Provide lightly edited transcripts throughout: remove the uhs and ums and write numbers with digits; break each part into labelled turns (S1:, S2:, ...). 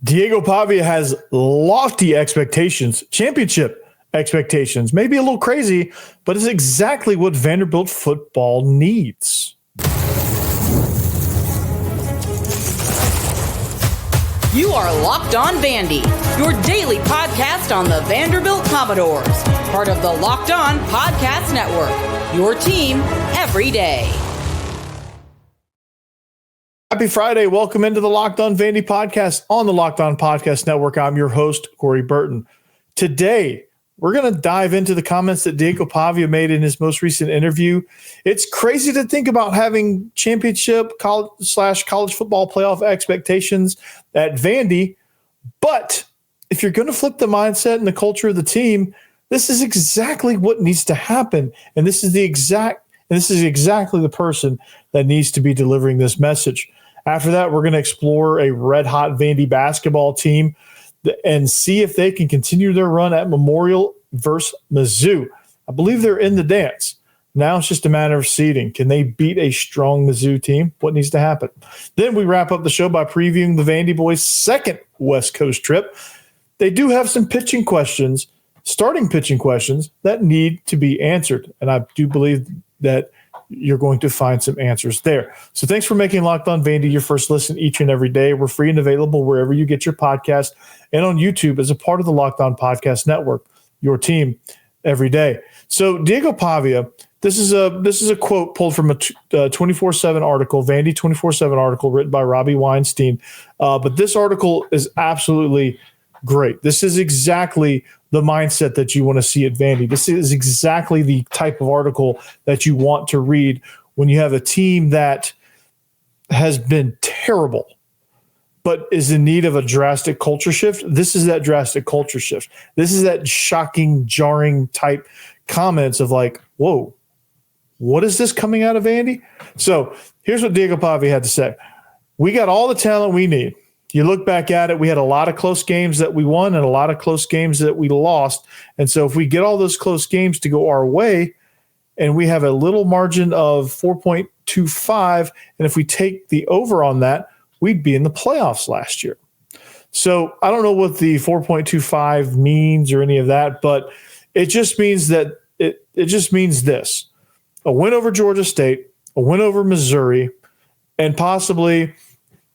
S1: Diego Pavia has lofty expectations, championship expectations. Maybe a little crazy, but it's exactly what Vanderbilt football needs.
S2: You are Locked On Vandy, your daily podcast on the Vanderbilt Commodores, part of the Locked On Podcast Network, your team every day.
S1: Happy Friday. Welcome into the Locked On Vandy podcast on the Locked On Podcast Network. I'm your host, Corey Burton. Today, we're going to dive into the comments that Diego Pavia made in his most recent interview. It's crazy to think about having championship college football playoff expectations at Vandy, but if you're going to flip the mindset and the culture of the team, this is exactly what needs to happen, and this is exactly the person that needs to be delivering this message. After that, we're going to explore a red-hot Vandy basketball team and see if they can continue their run at Memorial versus Mizzou. I believe they're in the dance. Now it's just a matter of seeding. Can they beat a strong Mizzou team? What needs to happen? Then we wrap up the show by previewing the Vandyboys' second West Coast trip. They do have some starting pitching questions that need to be answered, and I do believe that you're going to find some answers there. So thanks for making Locked On Vandy your first listen each and every day. We're free and available wherever you get your podcast and on YouTube as a part of the Locked On Podcast Network, your team every day. So Diego Pavia, this is a quote pulled from a 24/7 article, Vandy 24/7 article written by Robbie Weinstein. But this article is absolutely great. This is exactly the mindset that you want to see at Vandy. This is exactly the type of article that you want to read when you have a team that has been terrible, but is in need of a drastic culture shift. This is that drastic culture shift. This is that shocking, jarring type comments of like, whoa, what is this coming out of Vandy? So here's what Diego Pavia had to say. We got all the talent we need. You look back at it, we had a lot of close games that we won and a lot of close games that we lost. And so if we get all those close games to go our way and we have a little margin of 4.25, and if we take the over on that, we'd be in the playoffs last year. So I don't know what the 4.25 means or any of that, but it just means that it just means this: a win over Georgia State, a win over Missouri, and possibly –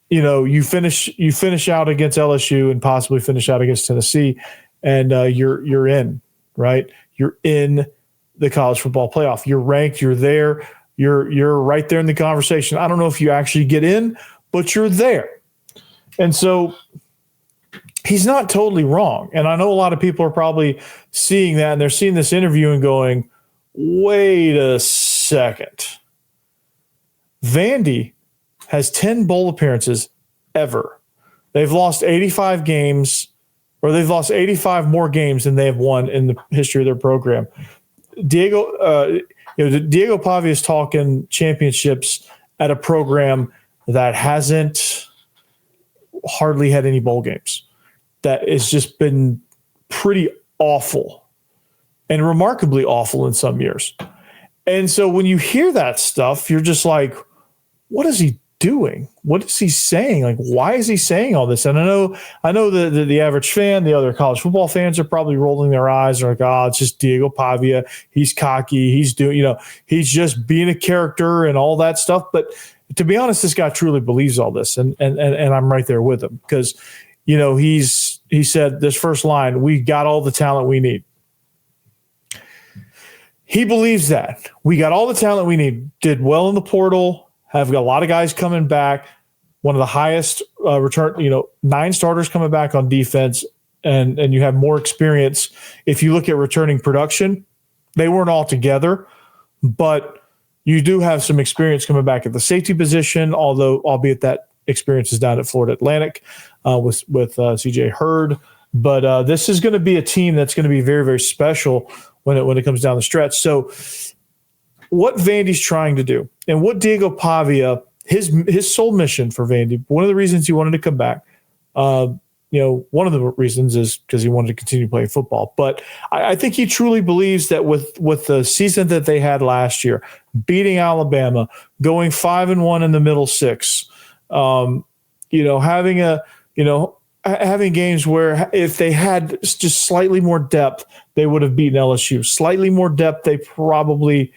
S1: you finish out against LSU and possibly finish out against Tennessee, and you're in, right? You're in the college football playoff. You're ranked. You're there. You're right there in the conversation. I don't know if you actually get in, but you're there. And so he's not totally wrong. And I know a lot of people are probably seeing that, and they're seeing this interview and going, "Wait a second, Vandy has 10 bowl appearances ever. They've lost 85 games, or they've lost 85 more games than they have won in the history of their program." Diego Pavia is talking championships at a program that hasn't hardly had any bowl games. That has just been pretty awful and remarkably awful in some years. And so when you hear that stuff, you're just like, what is he doing? What is he saying? Like, why is he saying all this? And I know the average fan, the other college football fans are probably rolling their eyes and like, oh, it's just Diego Pavia. He's cocky. He's he's just being a character and all that stuff. But to be honest, this guy truly believes all this. And I'm right there with him because, he said this first line, we got all the talent we need. He believes that. We got all the talent we need. Did well in the portal. Have got a lot of guys coming back, one of the highest return, 9 starters coming back on defense, and you have more experience. If you look at returning production, they weren't all together, but you do have some experience coming back at the safety position, albeit that experience is down at Florida Atlantic with CJ Hurd. But this is going to be a team that's going to be very, very special when it comes down the stretch. So what Vandy's trying to do and what Diego Pavia, his sole mission for Vandy, one of the reasons he wanted to come back, one of the reasons is because he wanted to continue playing football. But I think he truly believes that with the season that they had last year, beating Alabama, going 5-1 in the middle six, having having games where if they had just slightly more depth, they would have beaten LSU. Slightly more depth, they probably,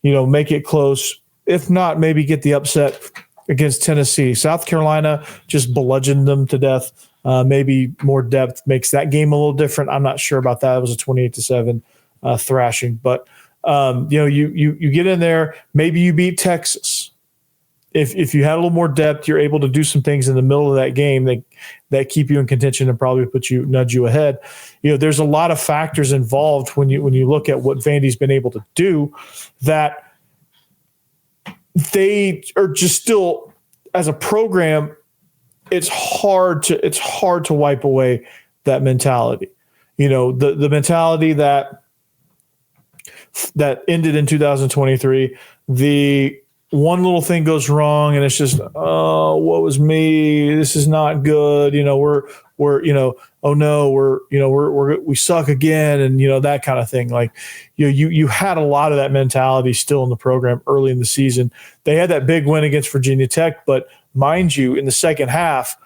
S1: make it close. If not, maybe get the upset against Tennessee. South Carolina just bludgeoned them to death. Maybe more depth makes that game a little different. I'm not sure about that. It was a 28-7 thrashing, but you get in there. Maybe you beat Texas. If you had a little more depth, you're able to do some things in the middle of that game that keep you in contention and probably nudge you ahead. There's a lot of factors involved when you look at what Vandy's been able to do, that they are just still, as a program, it's hard to wipe away that mentality. The mentality that ended in 2023. The one little thing goes wrong and it's just, oh, what was me? This is not good. We suck again. And, that kind of thing. Like, you had a lot of that mentality still in the program early in the season. They had that big win against Virginia Tech, but mind you, in the second half,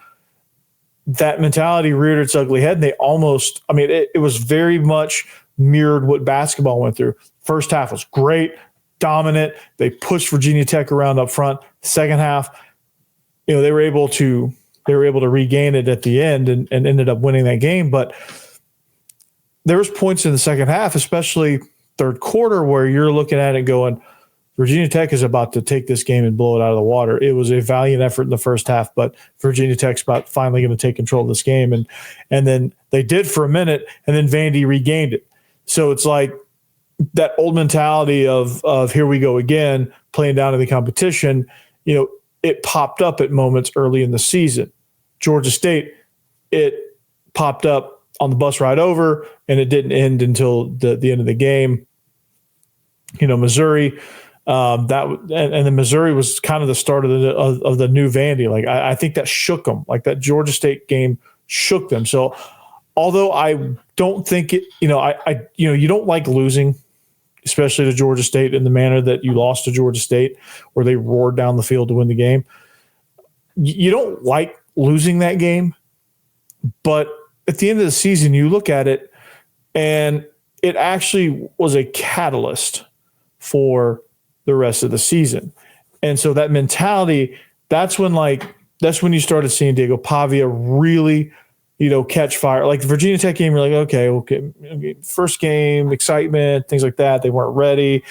S1: that mentality reared its ugly head. And it was very much mirrored what basketball went through. First half was great, dominant. They pushed Virginia Tech around up front. Second half, they were able to regain it at the end and ended up winning that game. But there was points in the second half, especially third quarter, where you're looking at it going, Virginia Tech is about to take this game and blow it out of the water. It was a valiant effort in the first half, but Virginia Tech's about finally going to take control of this game. And then they did for a minute, and then Vandy regained it. So it's like that old mentality of here we go again, playing down to the competition. It popped up at moments early in the season. Georgia State, it popped up on the bus ride over, and it didn't end until the end of the game. Missouri, and then Missouri was kind of the start of the new Vandy. Like I think that shook them. Like that Georgia State game shook them. So although I don't think it, you don't like losing, especially to Georgia State in the manner that you lost to Georgia State, where they roared down the field to win the game. You don't like losing that game, but at the end of the season, you look at it, and it actually was a catalyst for the rest of the season. And so that mentality, that's when you started seeing Diego Pavia really, catch fire. Like the Virginia Tech game, you're like, okay, first game, excitement, things like that. They weren't ready.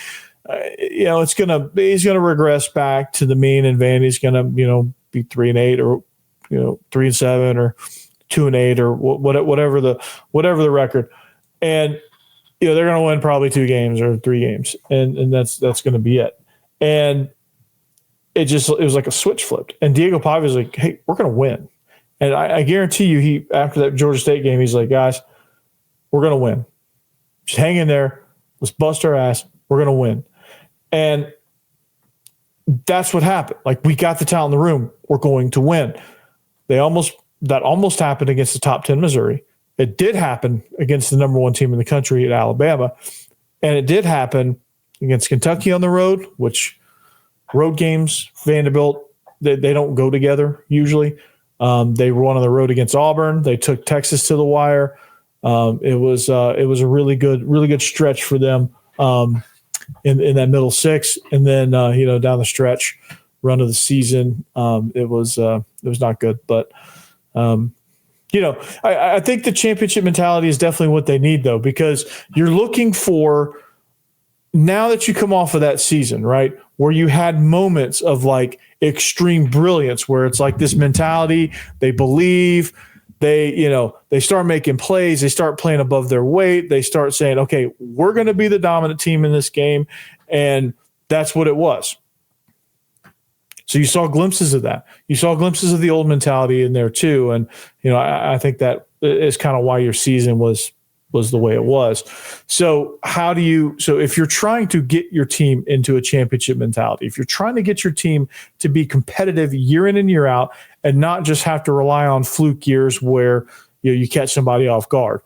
S1: He's going to regress back to the mean, and Vandy's going to, be 3-8 or, 3-7 or 2-8 or whatever the record. And, they're going to win probably 2 games or 3 games. And that's going to be it. And it was like a switch flipped. And Diego Pavia was like, hey, we're going to win. And I guarantee you, after that Georgia State game, he's like, guys, we're going to win. Just hang in there. Let's bust our ass. We're going to win. And that's what happened. Like, we got the talent in the room. We're going to win. That almost happened against the top 10 Missouri. It did happen against the number 1 team in the country at Alabama. And it did happen against Kentucky on the road, which road games, Vanderbilt, they don't go together usually. They won on the road against Auburn. They took Texas to the wire. It was a really good stretch for them in that middle 6, and then down the stretch run of the season, it was not good. But I think the championship mentality is definitely what they need, though, because you're looking for, now that you come off of that season, right, where you had moments of like extreme brilliance, where it's like this mentality, they believe, they start making plays, they start playing above their weight, they start saying, okay, we're going to be the dominant team in this game, and that's what it was. So you saw glimpses of that. You saw glimpses of the old mentality in there too, and I think that is kind of why your season was the way it was. So if you're trying to get your team into a championship mentality, if you're trying to get your team to be competitive year in and year out, and not just have to rely on fluke years where you catch somebody off guard,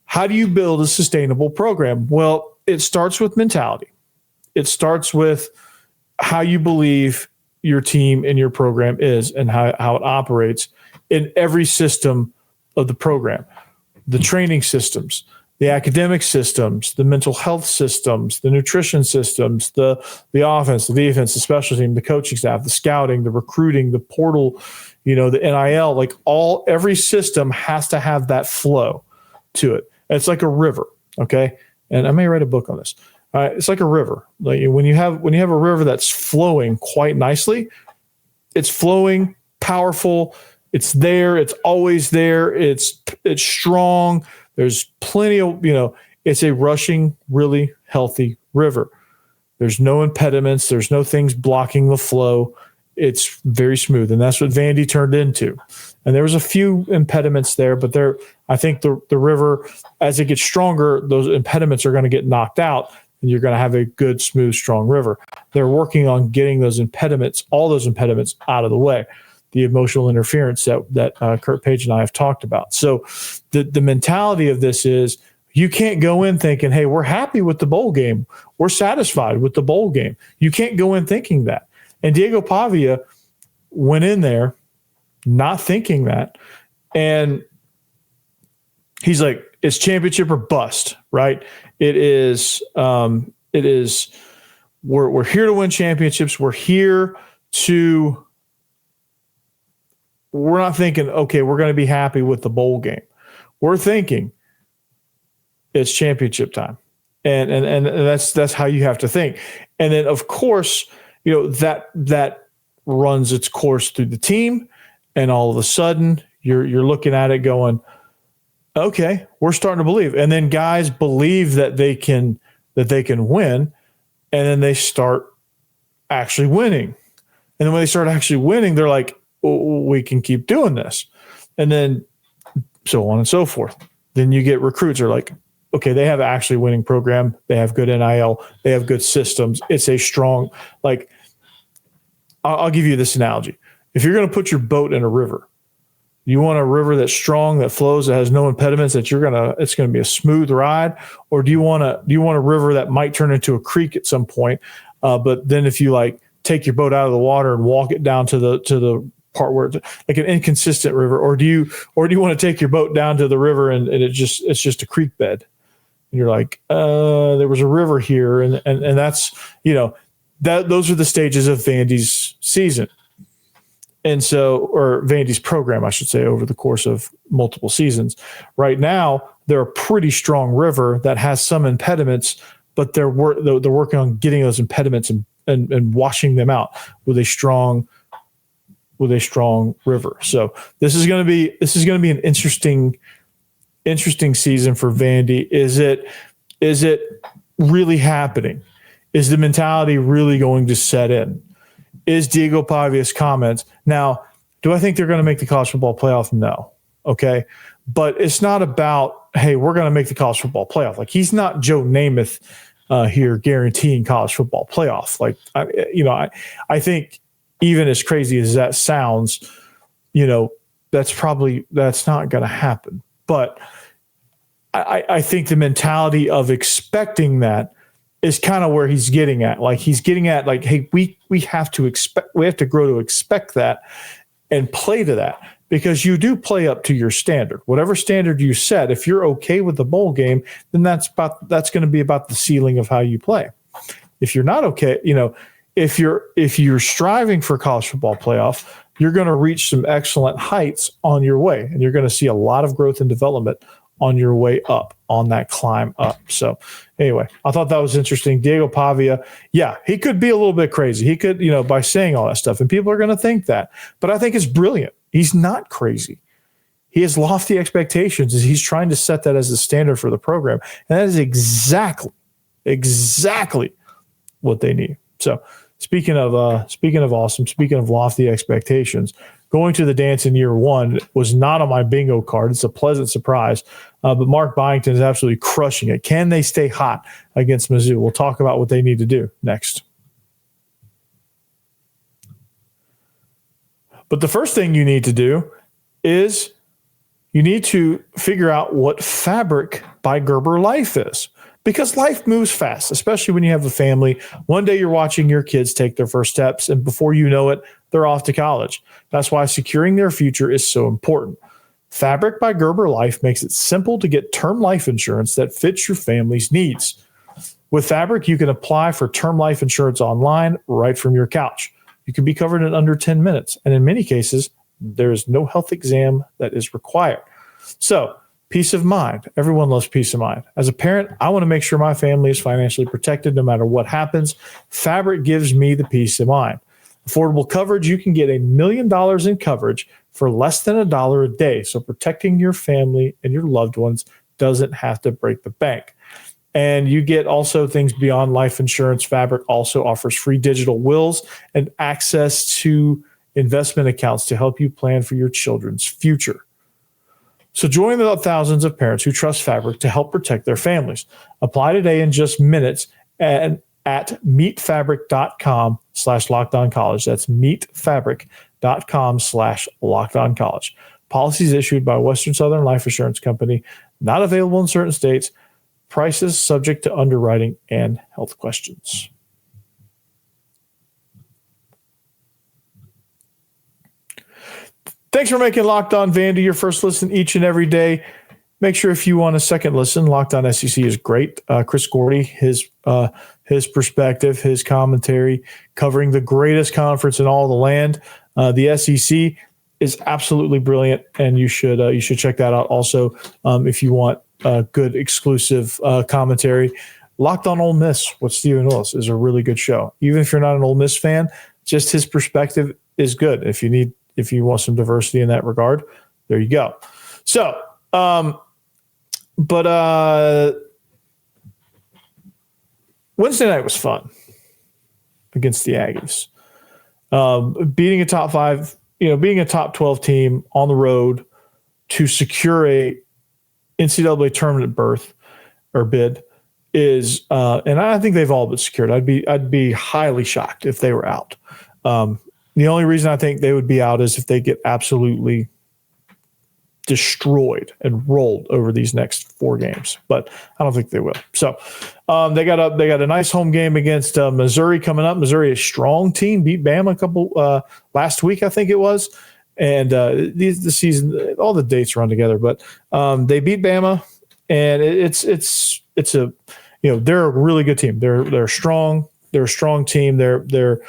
S1: how do you build a sustainable program? Well, it starts with mentality. It starts with how you believe your team and your program is, and how it operates in every system of the program, the training systems, the academic systems, the mental health systems, the nutrition systems, the offense, the defense, the special team, the coaching staff, the scouting, the recruiting, the portal, the NIL, every system has to have that flow to it. It's like a river, okay? And I may write a book on this. It's like a river. Like when you have a river that's flowing quite nicely, it's flowing, powerful. It's there. It's always there. It's strong. There's plenty of, it's a rushing, really healthy river. There's no impediments. There's no things blocking the flow. It's very smooth. And that's what Vandy turned into. And there was a few impediments there, but I think the river, as it gets stronger, those impediments are going to get knocked out, and you're going to have a good, smooth, strong river. They're working on getting those impediments, all those impediments out of the way. The emotional interference that Kurt Page and I have talked about. So the mentality of this is you can't go in thinking, hey, we're happy with the bowl game. We're satisfied with the bowl game. You can't go in thinking that. And Diego Pavia went in there not thinking that. And he's like, it's championship or bust, right? It is, we're here to win championships. We're not thinking, okay, we're going to be happy with the bowl game. We're thinking it's championship time. And that's how you have to think. And then of course, that runs its course through the team. And all of a sudden you're looking at it going, okay, we're starting to believe. And then guys believe that they can win. And then they start actually winning. And then when they start actually winning, they're like, we can keep doing this. And then so on and so forth. Then you get recruits are like, okay, they have an actually winning program. They have good NIL. They have good systems. It's a strong, I'll give you this analogy. If you're going to put your boat in a river, you want a river that's strong, that flows, that has no impediments, it's going to be a smooth ride? Or do you want a river that might turn into a creek at some point? But then if you take your boat out of the water and walk it down to the part where it's like an inconsistent river, or do you want to take your boat down to the river and it's just a creek bed, and you're like, there was a river here, and that's those are the stages of Vandy's season, and so, or Vandy's program, I should say, over the course of multiple seasons. Right now, they're a pretty strong river that has some impediments, but they're working on getting those impediments and washing them out with a strong river. So this is going to be an interesting season for Vandy. Is it really happening? Is the mentality really going to set in? Is Diego Pavia's comments now? Do I think they're going to make the college football playoff? No. Okay, but it's not about, hey, we're going to make the college football playoff. Like, he's not Joe Namath here guaranteeing college football playoff. I think, even as crazy as that sounds, that's not going to happen. But I think the mentality of expecting that is kind of where he's getting at. He's getting at hey, we have to grow to expect that and play to that, because you do play up to your standard. Whatever standard you set, if you're okay with the bowl game, then that's going to be about the ceiling of how you play. If you're not okay, if you're striving for college football playoff, you're going to reach some excellent heights on your way, and you're going to see a lot of growth and development on your way up, on that climb up. So anyway, I thought that was interesting. Diego Pavia, yeah, he could be a little bit crazy. He could, by saying all that stuff, and people are going to think that, but I think it's brilliant. He's not crazy. He has lofty expectations, and he's trying to set that as the standard for the program. And that is exactly what they need. So speaking of awesome, speaking of lofty expectations, going to the dance in year one was not on my bingo card. It's a pleasant surprise. But Mark Byington is absolutely crushing it. Can they stay hot against Mizzou? We'll talk about what they need to do next. But the first thing you need to do is you need to figure out what Fabric by Gerber Life is. Because life moves fast, especially when you have a family. One day you're watching your kids take their first steps, and before you know it, they're off to college. That's why securing their future is so important. Fabric by Gerber Life makes it simple to get term life insurance that fits your family's needs. With Fabric, you can apply for term life insurance online right from your couch. You can be covered in under 10 minutes, and in many cases, there is no health exam that is required. So, peace of mind. Everyone loves peace of mind. As a parent, I want to make sure my family is financially protected no matter what happens. Fabric gives me the peace of mind. Affordable coverage, you can get $1 million in coverage for less than $1 a day. So protecting your family and your loved ones doesn't have to break the bank. And you get also things beyond life insurance. Fabric also offers free digital wills and access to investment accounts to help you plan for your children's future. So join the thousands of parents who trust Fabric to help protect their families. Apply today in just minutes and at meetfabric.com/lockedoncollege. That's meetfabric.com/lockedoncollege. Policies issued by Western Southern Life Assurance Company, not available in certain states. Prices subject to underwriting and health questions. Thanks for making Locked On Vandy your first listen each and every day. Make sure if you want a second listen, Locked On SEC is great. Chris Gordy, his perspective, his commentary, covering the greatest conference in all the land, the SEC, is absolutely brilliant, and you should check that out. Also, if you want good exclusive commentary, Locked On Ole Miss with Stephen Willis is a really good show. Even if you're not an Ole Miss fan, just his perspective is good. If you want some diversity in that regard, there you go. So, Wednesday night was fun against the Aggies. Beating a top 5, being a top 12 team on the road to secure a NCAA tournament berth or bid is, and I think they've all been secured. I'd be highly shocked if they were out. The only reason I think they would be out is if they get absolutely destroyed and rolled over these next 4 games, but I don't think they will. So they got a nice home game against Missouri coming up. Missouri, a strong team, beat Bama last week, I think it was. And the season, all the dates run together, but they beat Bama, and it's a, they're a really good team. They're strong. They're a strong team. They're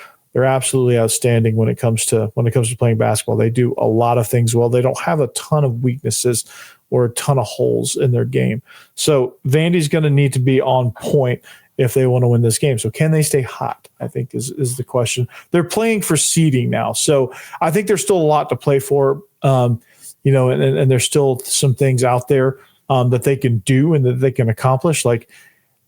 S1: absolutely outstanding when it comes to playing basketball. They do a lot of things well. They don't have a ton of weaknesses or a ton of holes in their game. So Vandy's going to need to be on point if they want to win this game. So can they stay hot, I think is the question. They're playing for seeding now. So I think there's still a lot to play for, and there's still some things out there that they can do and that they can accomplish. Like,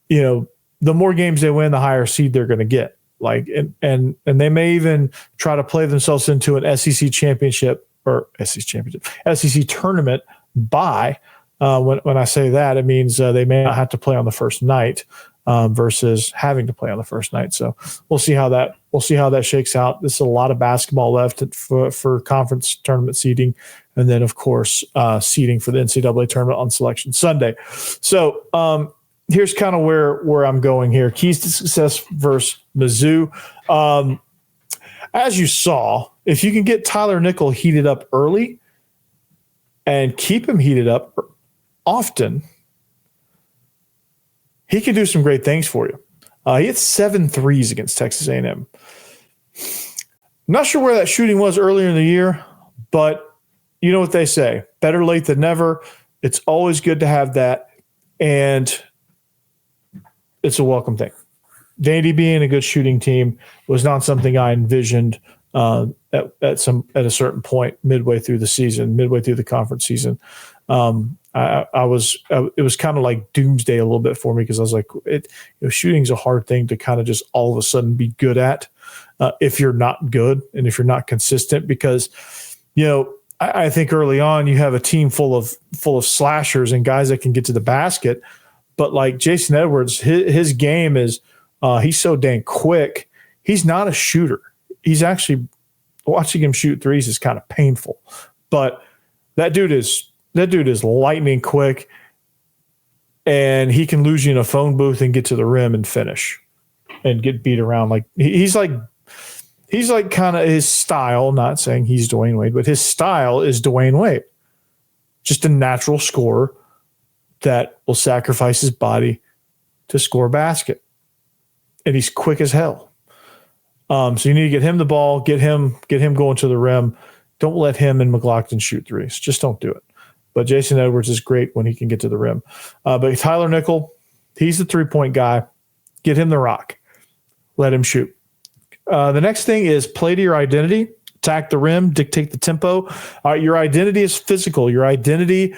S1: the more games they win, the higher seed they're going to get. Like, and they may even try to play themselves into an SEC tournament bye. When I say that, it means they may not have to play on the first night versus having to play on the first night. So we'll see how that shakes out. There's a lot of basketball left for conference tournament seeding, and then of course seeding for the NCAA tournament on Selection Sunday. So here's kind of where I'm going here. Keys to success versus Mizzou. As you saw, if you can get Tyler Nickel heated up early and keep him heated up often, he can do some great things for you. He hit 7 threes against Texas A&M. I'm not sure where that shooting was earlier in the year, but you know what they say, better late than never. It's always good to have that, and it's a welcome thing. Vandy being a good shooting team was not something I envisioned at a certain point midway through the conference season. It was kind of like doomsday a little bit for me, because I was like, shooting's a hard thing to kind of just all of a sudden be good at if you're not good and if you're not consistent, because I think early on you have a team full of slashers and guys that can get to the basket, but like Jason Edwards, his game is he's so dang quick. He's not a shooter. He's actually, watching him shoot threes is kind of painful, but that dude is lightning quick, and he can lose you in a phone booth and get to the rim and finish and get beat around. Like he's like kind of his style, not saying he's Dwayne Wade, but his style is Dwayne Wade. just a natural scorer that will sacrifice his body to score a basket. And he's quick as hell. So you need to get him the ball, get him going to the rim. Don't let him and McLaughlin shoot threes. Just don't do it. But Jason Edwards is great when he can get to the rim. But Tyler Nickel, he's the three-point guy. Get him the rock. Let him shoot. The next thing is play to your identity. Attack the rim. Dictate the tempo. Your identity is physical. Your identity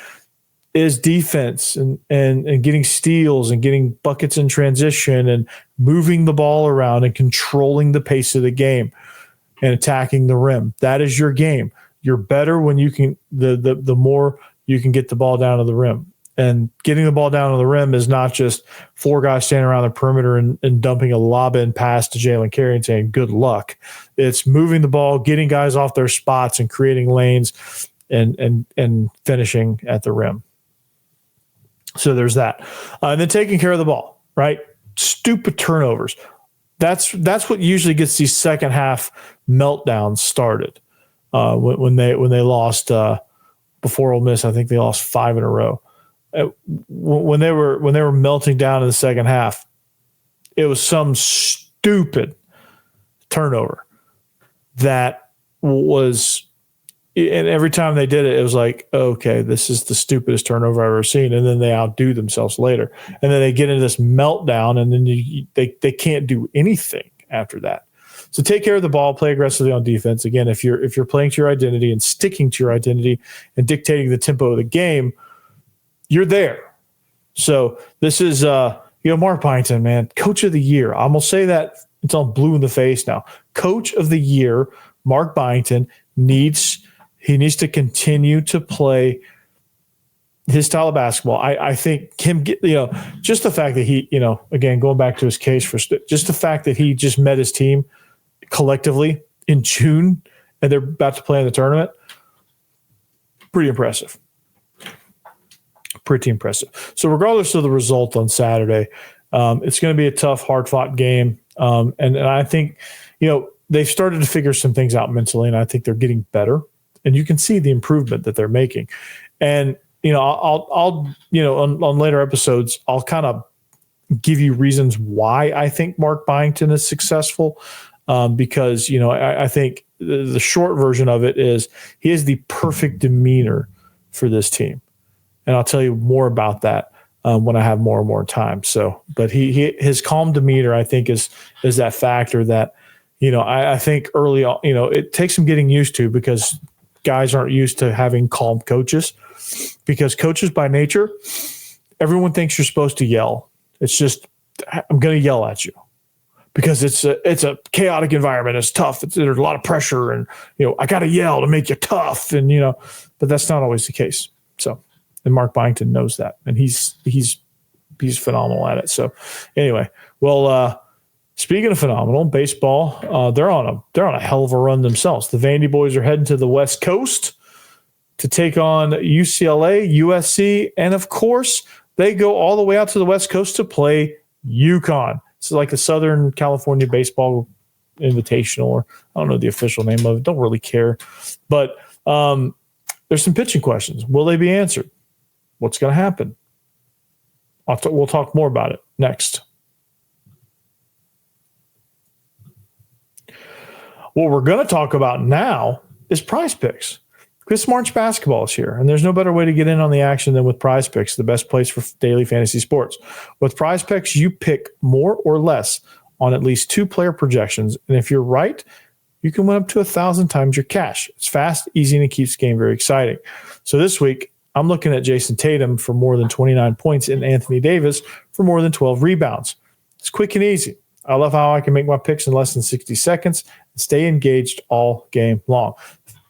S1: is defense and getting steals and getting buckets in transition and moving the ball around and controlling the pace of the game and attacking the rim. That is your game. You're better when you can the more you can get the ball down to the rim. And getting the ball down to the rim is not just four guys standing around the perimeter and dumping a lob in pass to Jalen Carey and saying good luck. It's moving the ball, getting guys off their spots and creating lanes and finishing at the rim. So there's that. And then taking care of the ball, right? Stupid turnovers. That's what usually gets these second half meltdowns started. When they lost before Ole Miss, I think they lost 5 in a row. When they were melting down in the second half, it was some stupid turnover that was. And every time they did it, it was like, okay, this is the stupidest turnover I've ever seen. And then they outdo themselves later. And then they get into this meltdown, and then they can't do anything after that. So take care of the ball, play aggressively on defense. Again, if you're playing to your identity and sticking to your identity and dictating the tempo of the game, you're there. So this is Mark Byington, man, coach of the year. I'm gonna say that until I'm blue in the face now. Coach of the year, Mark Byington needs to continue to play his style of basketball. I think him, just the fact that he, again, going back to his case for just the fact that he just met his team collectively in June and they're about to play in the tournament. Pretty impressive. Pretty impressive. So regardless of the result on Saturday, it's going to be a tough, hard-fought game. And I think, they've started to figure some things out mentally, and I think they're getting better. And you can see the improvement that they're making. And, I'll on later episodes, I'll kind of give you reasons why I think Mark Byington is successful. Because, I think the short version of it is he has the perfect demeanor for this team. And I'll tell you more about that when I have more and more time. So, but his calm demeanor, I think, is that factor that, I think early on, it takes some getting used to because guys aren't used to having calm coaches, because coaches by nature, everyone thinks you're supposed to yell. It's just, I'm going to yell at you because it's a chaotic environment. It's tough. There's a lot of pressure and, I got to yell to make you tough. And, but that's not always the case. So, and Mark Byington knows that, and he's phenomenal at it. So anyway, well, speaking of phenomenal, baseball, they're on a hell of a run themselves. The Vandyboys are heading to the West Coast to take on UCLA, USC, and of course, they go all the way out to the West Coast to play UConn. It's like the Southern California Baseball Invitational, or I don't know the official name of it. Don't really care. But there's some pitching questions. Will they be answered? What's going to happen? We'll talk more about it next. What we're going to talk about now is PrizePicks. Because March basketball is here, and there's no better way to get in on the action than with PrizePicks, the best place for daily fantasy sports. With PrizePicks, you pick more or less on at least 2 player projections, and if you're right, you can win up to 1,000 times your cash. It's fast, easy, and it keeps the game very exciting. So this week, I'm looking at Jason Tatum for more than 29 points and Anthony Davis for more than 12 rebounds. It's quick and easy. I love how I can make my picks in less than 60 seconds and stay engaged all game long.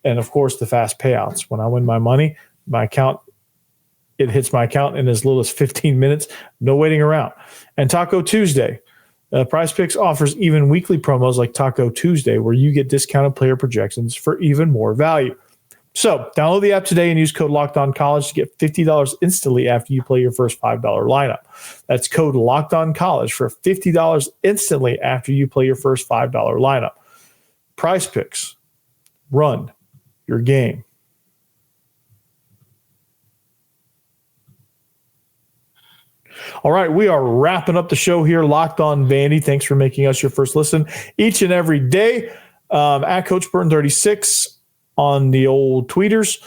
S1: And, of course, the fast payouts. When I win my money, it hits my account in as little as 15 minutes. No waiting around. And Taco Tuesday. PrizePicks offers even weekly promos like Taco Tuesday, where you get discounted player projections for even more value. So download the app today and use code LOCKEDONCollege to get $50 instantly after you play your first $5 lineup. That's code LOCKEDONCollege for $50 instantly after you play your first $5 lineup. PrizePicks. Run your game. All right, we are wrapping up the show here, Locked On Vandy. Thanks for making us your first listen each and every day. At Coach Burton 36 on the old tweeters,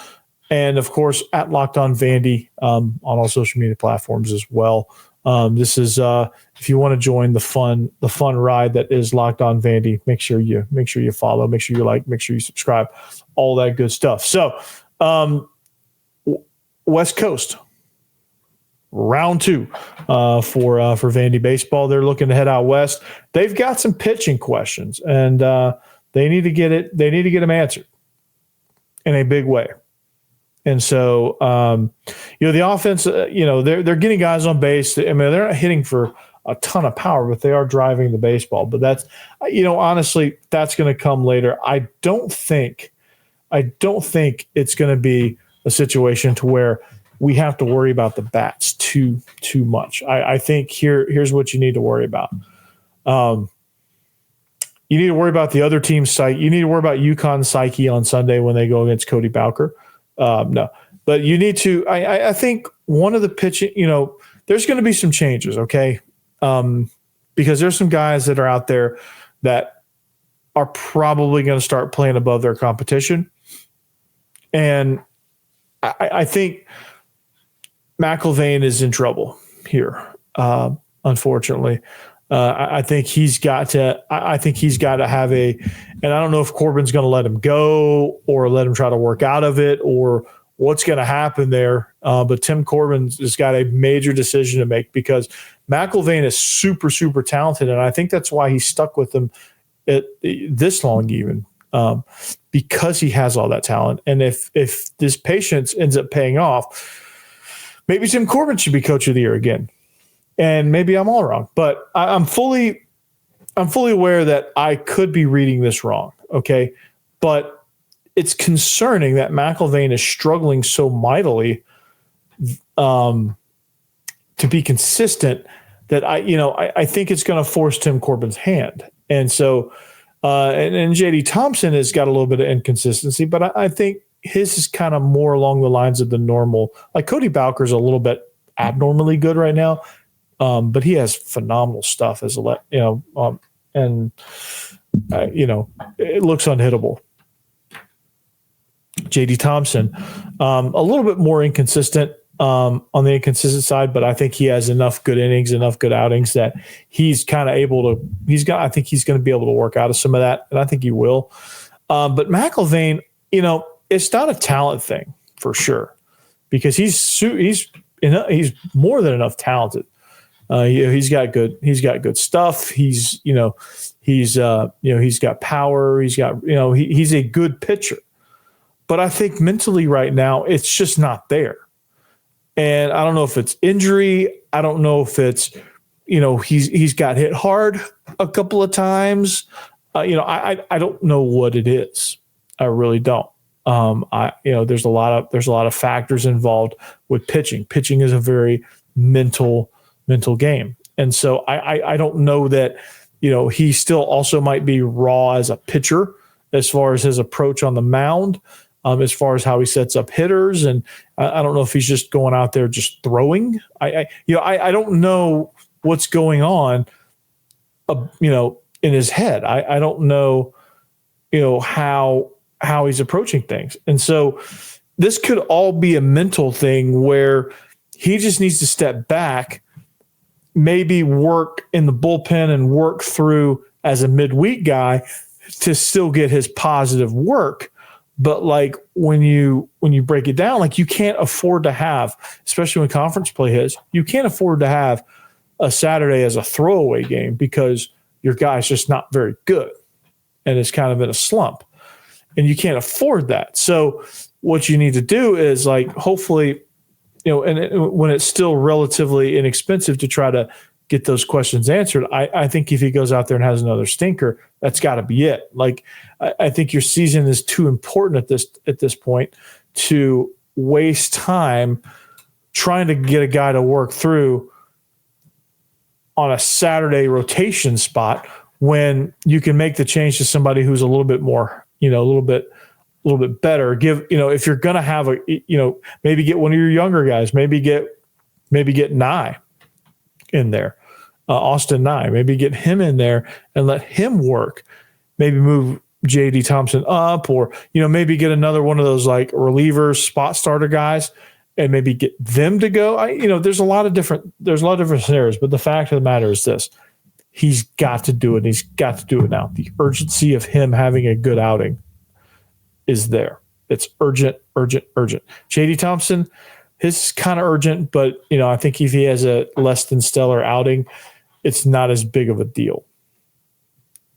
S1: and of course at Locked On Vandy on all social media platforms as well. This is if you want to join the fun ride that is Locked On Vandy, make sure you follow, make sure you like, make sure you subscribe, all that good stuff. So West Coast round 2 for Vandy baseball. They're looking to head out west. They've got some pitching questions, and they need to get it. They need to get them answered in a big way. And so, the offense, they're getting guys on base. I mean, they're not hitting for a ton of power, but they are driving the baseball. But that's, honestly, that's going to come later. I don't think it's going to be a situation to where we have to worry about the bats too much. I think here's what you need to worry about. You need to worry about the other team's psyche. You need to worry about UConn's psyche on Sunday when they go against Cody Bowker. No, but you need to. I think one of the pitching. There's going to be some changes. Okay, because there's some guys that are out there that are probably going to start playing above their competition, and I think McIlvain is in trouble here. Unfortunately. I think he's got to have and I don't know if Corbin's going to let him go or let him try to work out of it or what's going to happen there. But Tim Corbin has got a major decision to make because McIlvain is super, super talented. And I think that's why he stuck with him this long, even because he has all that talent. And if this patience ends up paying off, maybe Tim Corbin should be coach of the year again. And maybe I'm all wrong, but I'm fully aware that I could be reading this wrong. Okay. But it's concerning that McIlvain is struggling so mightily to be consistent that I think it's going to force Tim Corbin's hand. And so, and JD Thompson has got a little bit of inconsistency, but I think his is kind of more along the lines of the normal, like Cody Bowker's a little bit abnormally good right now. But he has phenomenal stuff it looks unhittable. JD Thompson, a little bit more inconsistent on the inconsistent side, but I think he has enough good innings, enough good outings that he's kind of able to. I think he's going to be able to work out of some of that, and I think he will. But McIlvain, it's not a talent thing for sure because he's more than enough talented. He's got good stuff. He's got power. He's got, he's a good pitcher, but I think mentally right now, it's just not there. And I don't know if it's injury. I don't know if it's, he's got hit hard a couple of times. I don't know what it is. I really don't. There's a lot of factors involved with pitching. Pitching is a very mental game. And so I don't know that, he still also might be raw as a pitcher as far as his approach on the mound, as far as how he sets up hitters. And I don't know if he's just going out there just throwing. I don't know what's going on, in his head. I don't know, how he's approaching things. And so this could all be a mental thing where he just needs to step back, maybe work in the bullpen and work through as a midweek guy to still get his positive work. But like when you break it down, like you can't afford to have, especially when conference play hits, you can't afford to have a Saturday as a throwaway game because your guy's just not very good and it's kind of in a slump and you can't afford that. So what you need to do is like, hopefully, when it's still relatively inexpensive to try to get those questions answered, I think if he goes out there and has another stinker, that's got to be it. Like, I think your season is too important at this point to waste time trying to get a guy to work through on a Saturday rotation spot when you can make the change to somebody who's a little bit more, a little bit better. If you're going to have maybe get one of your younger guys, maybe get Nye, in there. Austin Nye, maybe get him in there and let him work. Maybe move JD Thompson up, or, maybe get another one of those like relievers, spot starter guys, and maybe get them to go. There's a lot of different scenarios, but the fact of the matter is this: he's got to do it. He's got to do it now. The urgency of him having a good outing is there. It's urgent, urgent, urgent. JD Thompson, his is kind of urgent, but I think if he has a less than stellar outing, it's not as big of a deal.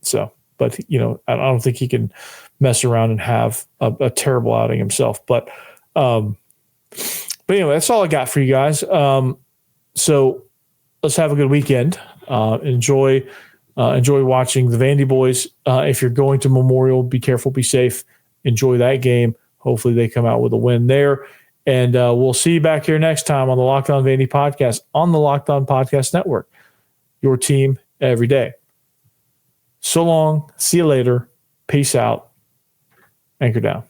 S1: So, but I don't think he can mess around and have a terrible outing himself. But anyway, that's all I got for you guys. So let's have a good weekend. Enjoy watching the Vandyboys. If you're going to Memorial, be careful, be safe. Enjoy that game. Hopefully they come out with a win there. And we'll see you back here next time on the Locked On Vandy podcast on the Locked On Podcast Network. Your team every day. So long. See you later. Peace out. Anchor down.